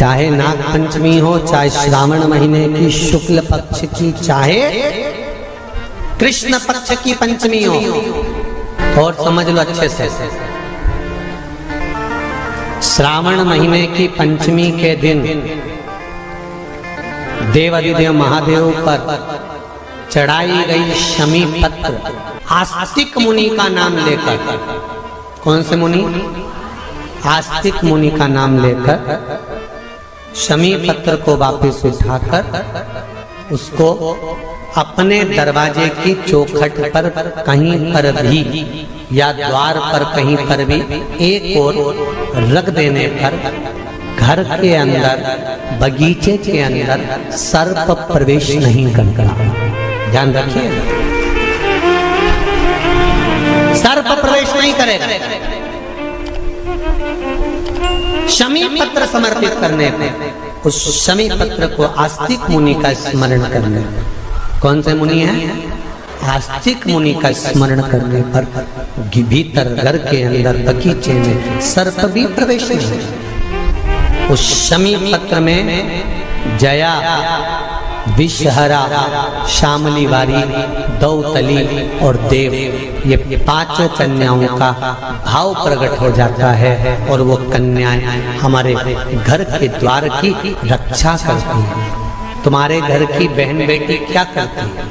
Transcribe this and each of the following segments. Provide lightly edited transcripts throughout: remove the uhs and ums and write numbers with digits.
चाहे नाग पंचमी हो, चाहे श्रावण महीने की शुक्ल पक्ष की, चाहे कृष्ण पक्ष की पंचमी हो, और समझ लो अच्छे से, श्रावण महीने की पंचमी के दिन देवाधिदेव महादेव पर चढ़ाई गई शमी पत्र आस्तिक मुनि का नाम लेकर, कौन से मुनि? आस्तिक मुनि का नाम लेकर शमी पत्र को वापस उठाकर उसको अपने दरवाजे की चौखट पर कहीं पर भी या द्वार पर कहीं पर भी एक ओर रख देने पर घर के अंदर, बगीचे के अंदर सर्प प्रवेश नहीं करता। ध्यान रखिए, सर्प प्रवेश नहीं करेगा। शमी पत्र समर्पित करने पर, उस शमी पत्र को आस्तिक मुनि का स्मरण करने, कौन से मुनि हैं? आस्तिक मुनि का स्मरण करने पर भीतर घर के अंदर बगीचे में सर्प भी प्रवेश नहीं। उस शमी पत्र में जया, विषहरा, शामली वारी, दौतली और देव, ये पांचों कन्याओं का भाव प्रकट हो जाता है और वो कन्याएं हमारे घर के द्वार की रक्षा करती हैं। तुम्हारे घर की बहन बेटी क्या करती है?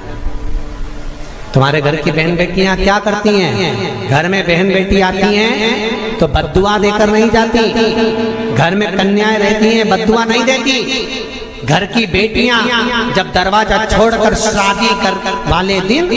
तुम्हारे घर की बहन बेटियां क्या करती हैं? घर में बहन बेटी आती हैं तो बद्दुआ देकर नहीं जाती। घर में कन्याएं रहती हैं, बद्दुआ नहीं देती। घर की बेटियां जब दरवाजा छोड़कर शादी कर वाले दिन,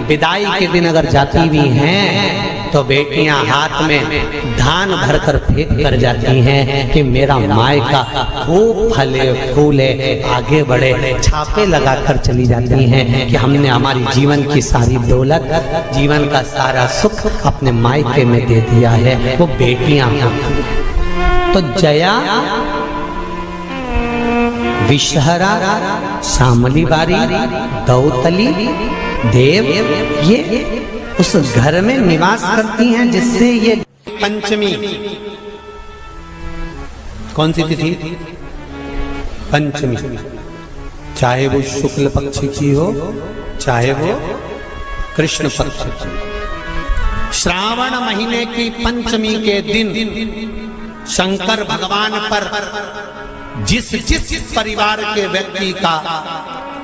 विदाई के दिन अगर जाती भी हैं तो बेटियां हाथ में धान भरकर फेंक कर जाती हैं कि मेरा मायका खूब फले फूले आगे बढ़े। छापे लगाकर चली जाती हैं कि हमने हमारी जीवन की सारी दौलत, जीवन का सारा सुख अपने मायके में दे दिया है। वो बेटियां तो जया, विषहरा, शामली बारी, दौतली, देव, ये उस घर में निवास करती हैं जिससे ये पंचमी, कौन सी तिथि? पंचमी, चाहे वो शुक्ल पक्ष की हो, चाहे वो कृष्ण पक्ष की। श्रावण महीने की पंचमी के दिन शंकर भगवान पर जिस परिवार के व्यक्ति का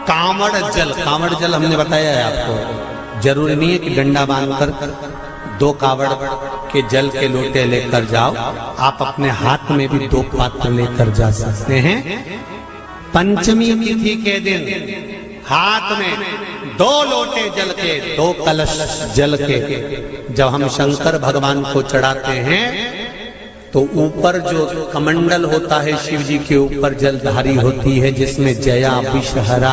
कांवड़ जल हमने बताया है आपको, जरूरी नहीं है कि डंडा बांधकर 2 कावड़ के जल के लोटे लेकर जाओ, आप अपने हाथ में भी 2 पात्र लेकर जा सकते हैं। पंचमी तिथि के दिन हाथ में 2 लोटे जल के, 2 कलश जल के जब हम शंकर भगवान को चढ़ाते हैं तो ऊपर जो कमंडल होता है शिव जी के ऊपर जलधारी होती है, जिसमें जया, विषहरा,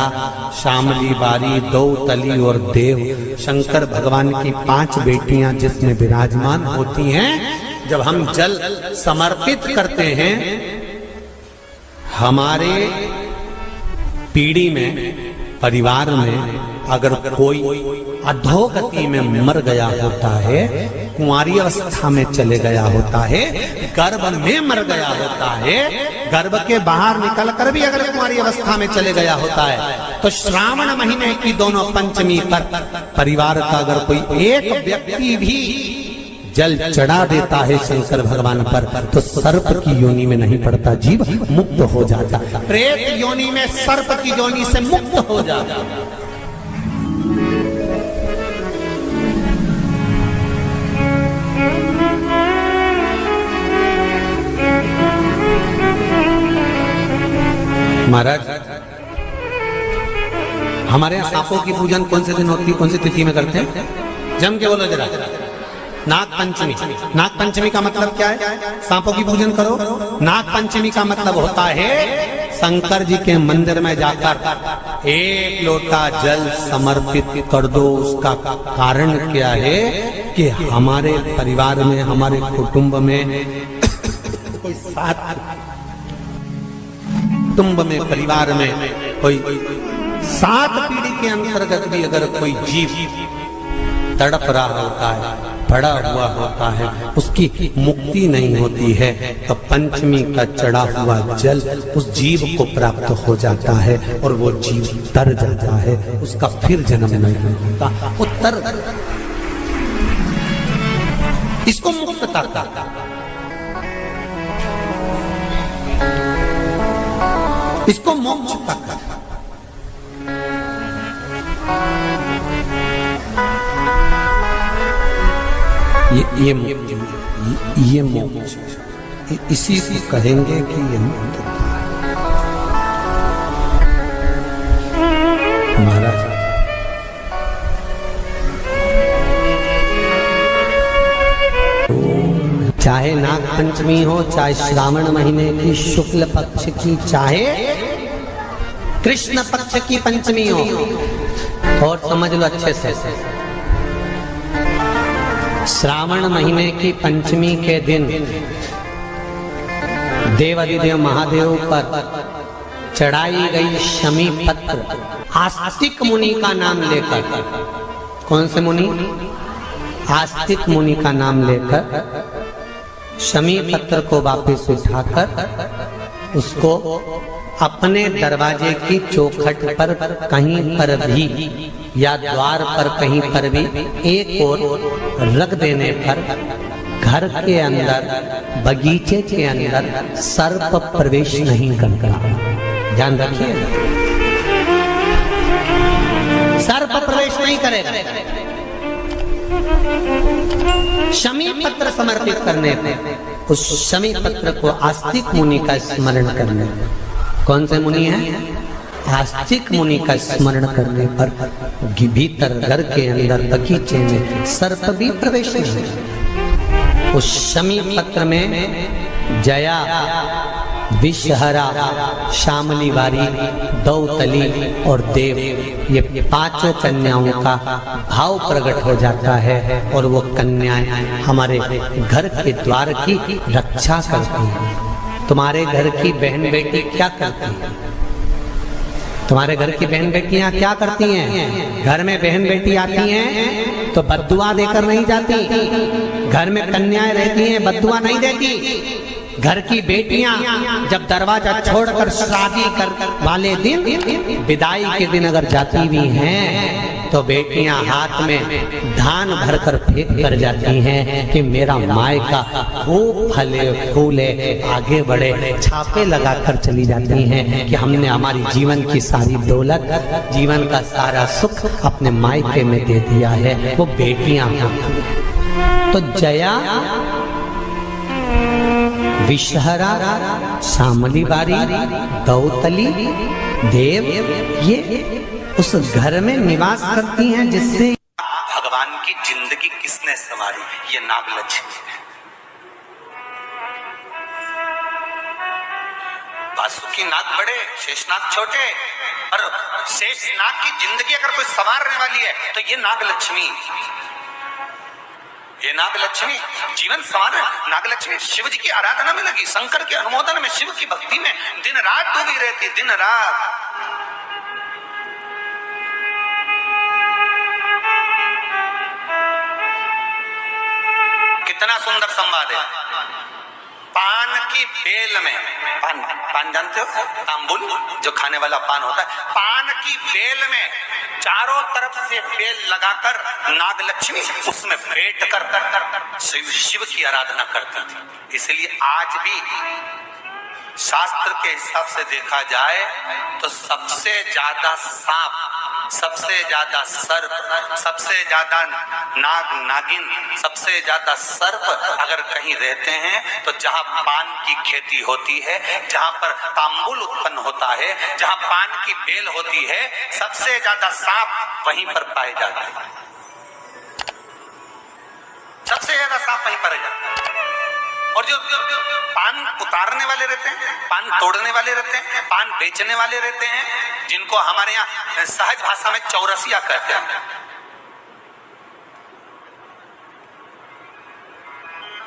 शामली बारी, दौतली और देव, शंकर भगवान की 5 बेटियां जिसमें विराजमान होती हैं। जब हम जल समर्पित करते हैं, हमारे पीढ़ी में, परिवार में अगर कोई अधोगति में मर गया होता है, कुंवारी अवस्था में चले गया होता है, गर्भ में मर गया होता है, गर्भ के बाहर निकलकर भी अगर कुंवारी अवस्था में चले गया होता है, तो श्रावण महीने की दोनों पंचमी पर परिवार का अगर कोई एक व्यक्ति भी जल चढ़ा देता है शंकर भगवान पर, तो सर्प की योनि में नहीं पड़ता, जीव मुक्त हो जाता, प्रेत योनि में सर्प की योनि से मुक्त हो जाता। महाराज, हमारे यहाँ सांपों की पूजन कौन से दिन होती है, कौन सी तिथि में करते हैं? जम के बोलो जरा। नाग पंचमी। नाग पंचमी का मतलब क्या है? सांपों की पूजन करो। नाग पंचमी का मतलब होता है शंकर जी के मंदिर में जाकर 1 लोटा जल समर्पित कर दो। उसका कारण क्या है कि हमारे परिवार में, हमारे कुटुंब में कोई कुटुंब में, परिवार में कोई 7 पीढ़ी के अंतर्गत भी अगर कोई जीव तड़प रहा होता है, पड़ा हुआ होता है, उसकी मुक्ति नहीं होती है, तो पंचमी का चढ़ा हुआ जल उस जीव को प्राप्त हो जाता है और वो जीव तर जाता है, उसका फिर जन्म नहीं होता, वो तर, इसको मुक्तता कहता है, इसको मोक्ष कहता है। ये मोक्ष, इसी को कहेंगे कि ये मुक्तता है। महाराज चाहे नाग पंचमी हो, चाहे श्रावण महीने की शुक्ल पक्ष की, चाहे कृष्ण पक्ष की पंचमी हो, और समझ लो अच्छे से, श्रावण महीने की पंचमी के दिन देवाधिदेव महादेव पर चढ़ाई गई शमी पत्र आस्तिक मुनि का नाम लेकर, कौन से मुनि? आस्तिक मुनि का नाम लेकर शमी पत्र को वापस उठाकर उसको अपने दरवाजे की चौखट पर कहीं पर भी या द्वार पर कहीं पर भी एक ओर रख देने पर घर के अंदर, बगीचे के अंदर सर्प प्रवेश नहीं करता। ध्यान रखिए, सर्प प्रवेश नहीं करेगा। शमी पत्र समर्पित करने पर, उस शमी पत्र को आस्तिक मुनि का स्मरण करने, कौन से मुनि है? आस्तिक मुनि का स्मरण करने पर भीतर घर के अंदर बगीचे में सर्प भी प्रवेश नहीं। उस शमी पत्र में जया, विषहरा, शामलीवारी, दौतली और देव, ये पांचों कन्याओं का भाव प्रकट हो जाता है और वो कन्याएं हमारे घर के द्वार की रक्षा करती हैं। तुम्हारे घर की बहन बेटी क्या करती है? तुम्हारे घर की बहन बेटियां क्या करती हैं? घर में बहन बेटी आती हैं तो बद्दुआ देकर नहीं जाती। घर में कन्याएं रहती हैं, बद्दुआ नहीं देती। घर की बेटियां जब दरवाजा छोड़कर शादी कर वाले दिन, विदाई के दिन अगर जाती भी हैं तो बेटियां हाथ में धान भरकर फेंक कर जाती हैं कि मेरा मायका खूब फले फूले आगे बढ़े। छापे लगाकर चली जाती हैं कि हमने हमारी जीवन की सारी दौलत, जीवन का सारा सुख अपने मायके में दे दिया है। वो बेटियां तो जया, विषहरा, शामलीवारी, दौतली, देव, ये उस घर में निवास करती हैं जिससे भगवान की जिंदगी किसने संवारी? ये नागलक्ष्मी है। वासुकी नाग बड़े, शेषनाग छोटे, और शेषनाग की जिंदगी अगर कोई संवारने वाली है तो ये नागलक्ष्मी, ये नागलक्ष्मी जीवन संवार। नागलक्ष्मी शिव जी की आराधना में लगी, शंकर के अनुमोदन में, शिव की भक्ति में दिन रात डूबी रहती, दिन रात। कितना सुंदर संवाद है। पान की बेल में, पान जानते हो? तांबुल जो खाने वाला पान होता है, पान की बेल में चारों तरफ से बेल लगाकर नागलक्ष्मी उसमें बैठकर शिव की आराधना करती थी। इसलिए आज भी शास्त्र के हिसाब से देखा जाए तो सबसे ज्यादा सांप, सबसे ज्यादा सर्प, सबसे ज्यादा नाग नागिन, सबसे ज्यादा सर्प अगर कहीं रहते हैं तो जहां पान की खेती होती है, जहां पर तांबुल उत्पन्न होता है, जहां पान की बेल होती है, सबसे ज्यादा सांप वहीं पर पाए जाते हैं। सबसे ज्यादा सांप वहीं पर जाते हैं। और जो पान उतारने वाले रहते हैं, पान तोड़ने वाले रहते हैं, पान बेचने वाले रहते हैं, जिनको हमारे यहाँ सहज भाषा में चौरसिया कहते हैं,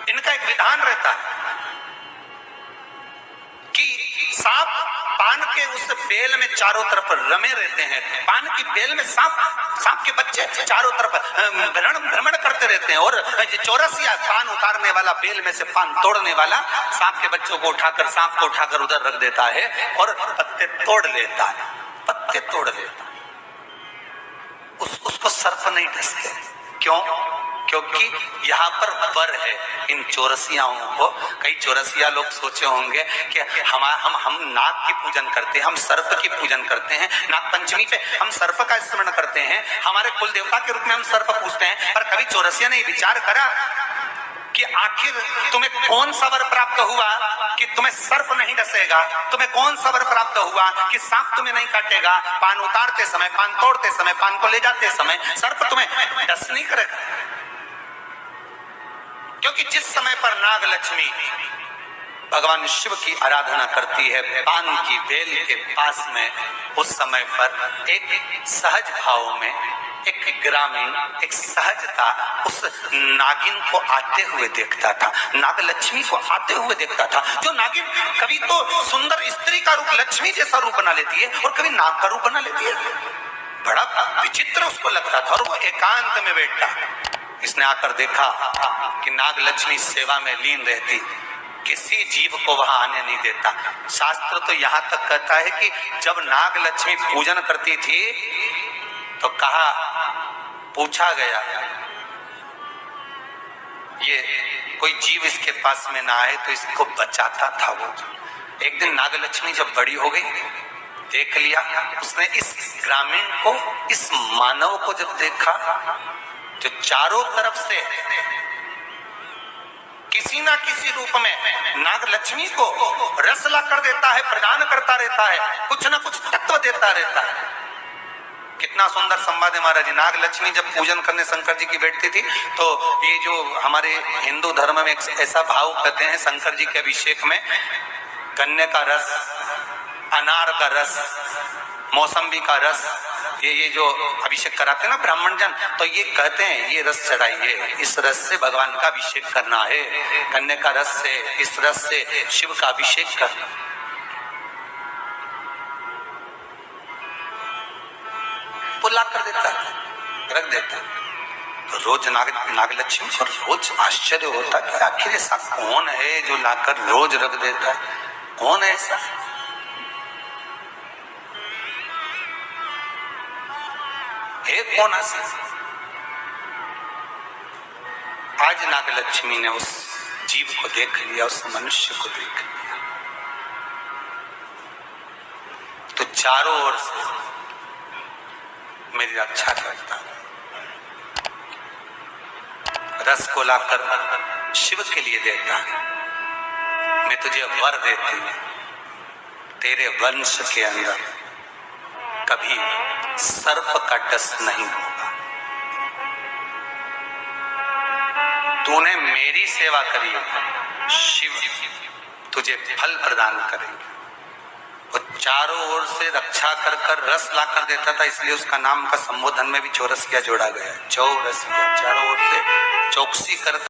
इनका एक विधान रहता है कि सांप पान के उस बेल में चारों तरफ रमे रहते हैं। पान की बेल में सांप के बच्चे चारों तरफ भ्रमण करते रहते हैं, और चौरसिया पान उतारने वाला, बेल में से पान तोड़ने वाला सांप के बच्चों को उठाकर, सांप को उठाकर उधर रख देता है और पत्ते तोड़ लेता है, पत्ते तोड़ लेता है। उसको सर्प नहीं डसते। क्यों? क्योंकि यहाँ पर वर है इन चौरसियाओं को। कई चौरसिया लोग सोचे होंगे कि हम नाग की पूजन करते हैं, हम सर्प की पूजन करते हैं, नाग पंचमी पे हम सर्प का स्मरण करते हैं, हमारे कुल देवता के रूप में हम सर्प पूजते हैं। पर कभी चौरसिया ने विचार करा कि आखिर तुम्हें कौन सा वर प्राप्त हुआ कि तुम्हें सर्प नहीं डसेगा? तुम्हें कौन सा वर प्राप्त हुआ कि सांप तुम्हें नहीं काटेगा? पान उतारते समय, पान तोड़ते समय, पान को ले जाते समय सर्प तुम्हें डस नहीं करेगा। क्योंकि जिस समय पर नाग लक्ष्मी भगवान शिव की आराधना करती है पान की बेल के पास में, उस समय पर एक सहज भाव में, एक ग्रामीण, एक सहजता उस नागिन को आते हुए देखता था, नाग लक्ष्मी को आते हुए देखता था। जो नागिन कभी तो सुंदर स्त्री का रूप, लक्ष्मी जैसा रूप बना लेती है, और कभी नाग का रूप बना लेती है। बड़ा विचित्र उसको लगता था। और वो एकांत में बैठा, इसने आकर देखा कि नाग लक्ष्मी सेवा में लीन रहती, किसी जीव को वहां आने नहीं देता। शास्त्र तो यहां तक कहता है कि जब नाग लक्ष्मी पूजन करती थी तो कहा, पूछा गया ये कोई जीव इसके पास में ना आए तो इसको बचाता था वो। एक दिन नाग लक्ष्मी जब बड़ी हो गई, देख लिया उसने इस ग्रामीण को, इस मानव को जब देखा जो चारों तरफ से किसी ना किसी रूप में नाग लक्ष्मी को रसला कर देता है, प्रदान करता रहता है, कुछ ना कुछ तत्व देता रहता है। कितना सुंदर संवाद है महाराज जी। नाग लक्ष्मी जब पूजन करने शंकर जी की बैठती थी तो ये जो हमारे हिंदू धर्म में एक ऐसा भाव कहते हैं, शंकर जी के अभिषेक में गन्ने का रस, अनार का रस, मौसम्बी का रस, ये जो अभिषेक कराते हैं ना ब्राह्मण जन, तो ये कहते हैं ये रस चढ़ाइए, इस रस से भगवान का अभिषेक करना है, गन्ने का रस से, इस रस से शिव का अभिषेक करना। ला कर देता है, रख देता है। तो रोज नाग लक्ष्मी को रोज आश्चर्य होता कि आखिर ऐसा कौन है जो लाकर रोज रख देता है? कौन है ऐसा? है कौन ऐसा? आज नाग लक्ष्मी ने उस जीव को देख लिया, उस मनुष्य को देख लिया, तो चारों ओर से मेरी रक्षा करता, रस को लाकर शिव के लिए देता, मैं तुझे वर देती हूं, तेरे वंश के अंदर कभी सर्प का डस नहीं होगा। तूने मेरी सेवा करी, शिव तुझे फल प्रदान करेंगे। और चारों ओर से रक्षा कर कर रस ला कर देता था, इसलिए उसका नाम का संबोधन में भी चौरसिया जोड़ा गया। चौरसिया, चारों ओर से चौकसी कर